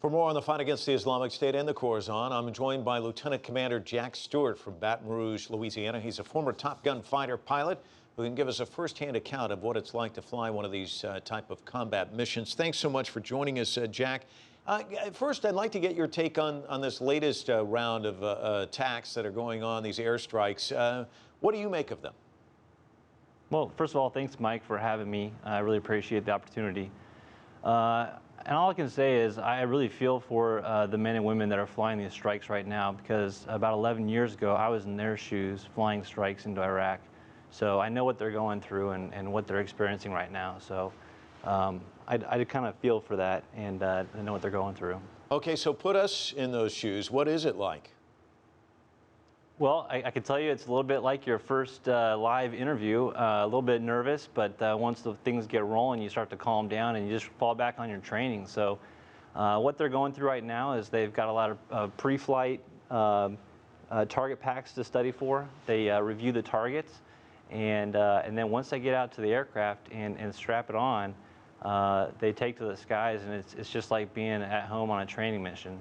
For more on the fight against the Islamic State and the Khorasan, I'm joined by Lieutenant Commander Jack Stewart from Baton Rouge, Louisiana. He's a former Top Gun fighter pilot who can give us a first-hand account of what it's like to fly one of these type of combat missions. Thanks so much for joining us, Jack. First, I'd like to get your take on this latest round of attacks that are going on, these airstrikes. What do you make of them? Well, first of all, thanks, Mike, for having me. I really appreciate the opportunity. And all I can say is I really feel for the men and women that are flying these strikes right now, because about 11 years ago, I was in their shoes flying strikes into Iraq. So I know what they're going through and what they're experiencing right now. So I kind of feel for that, and I know what they're going through. Okay, so put us in those shoes. What is it like? Well, I can tell you it's a little bit like your first live interview, a little bit nervous, but once the things get rolling, you start to calm down and you just fall back on your training. So what they're going through right now is they've got a lot of pre-flight target packs to study for. They review the targets, and then once they get out to the aircraft and strap it on, they take to the skies, and it's just like being at home on a training mission.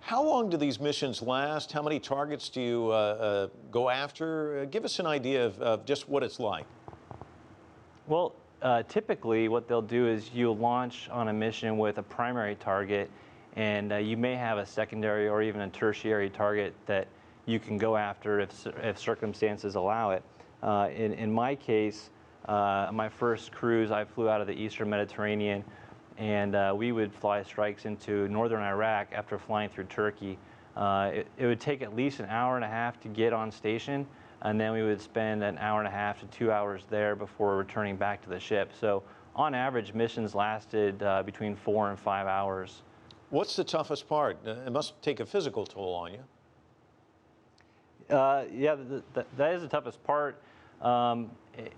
How long do these missions last? How many targets do you go after? Give us an idea of just what it's like. Well, typically what they'll do is you'll launch on a mission with a primary target, and you may have a secondary or even a tertiary target that you can go after if circumstances allow it. In my case, my first cruise, I flew out of the Eastern Mediterranean, and we would fly strikes into northern Iraq after flying through Turkey. It would take at least an hour and a half to get on station, and then we would spend an hour and a half to 2 hours there before returning back to the ship. So on average, missions lasted between 4 and 5 hours. What's the toughest part? It must take a physical toll on you. Yeah, that is the toughest part.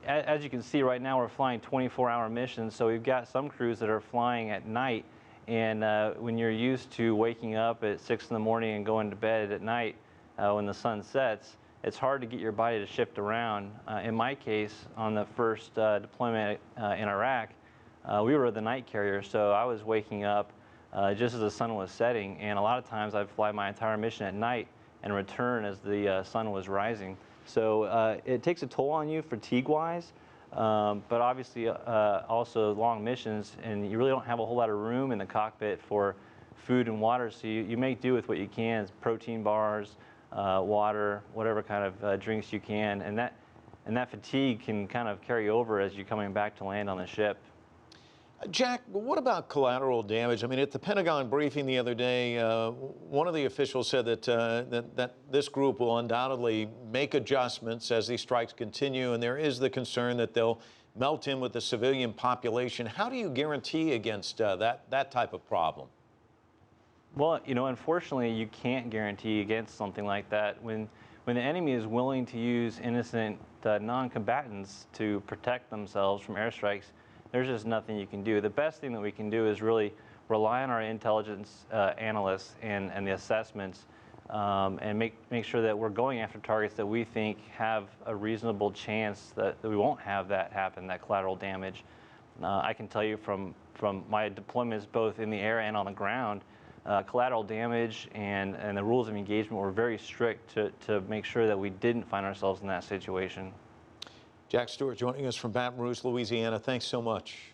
As you can see right now, we're flying 24-hour missions, so we've got some crews that are flying at night, and when you're used to waking up at 6 in the morning and going to bed at night when the sun sets, it's hard to get your body to shift around. In my case, on the first deployment in Iraq, we were the night carrier, so I was waking up just as the sun was setting, and a lot of times I'd fly my entire mission at night and return as the sun was rising. So it takes a toll on you fatigue-wise, but obviously also long missions, and you really don't have a whole lot of room in the cockpit for food and water, so you make do with what you can, protein bars, water, whatever kind of drinks you can, and that fatigue can kind of carry over as you're coming back to land on the ship. Jack, what about collateral damage? I mean, at the Pentagon briefing the other day, one of the officials said that, that this group will undoubtedly make adjustments as these strikes continue, and there is the concern that they'll melt in with the civilian population. How do you guarantee against that type of problem? Well, you know, unfortunately, you can't guarantee against something like that. When the enemy is willing to use innocent non-combatants to protect themselves from airstrikes, there's just nothing you can do. The best thing that we can do is really rely on our intelligence analysts and the assessments, and make sure that we're going after targets that we think have a reasonable chance that we won't have that happen, that collateral damage. I can tell you from my deployments both in the air and on the ground, collateral damage and the rules of engagement were very strict to make sure that we didn't find ourselves in that situation. Jack Stewart joining us from Baton Rouge, Louisiana. Thanks so much.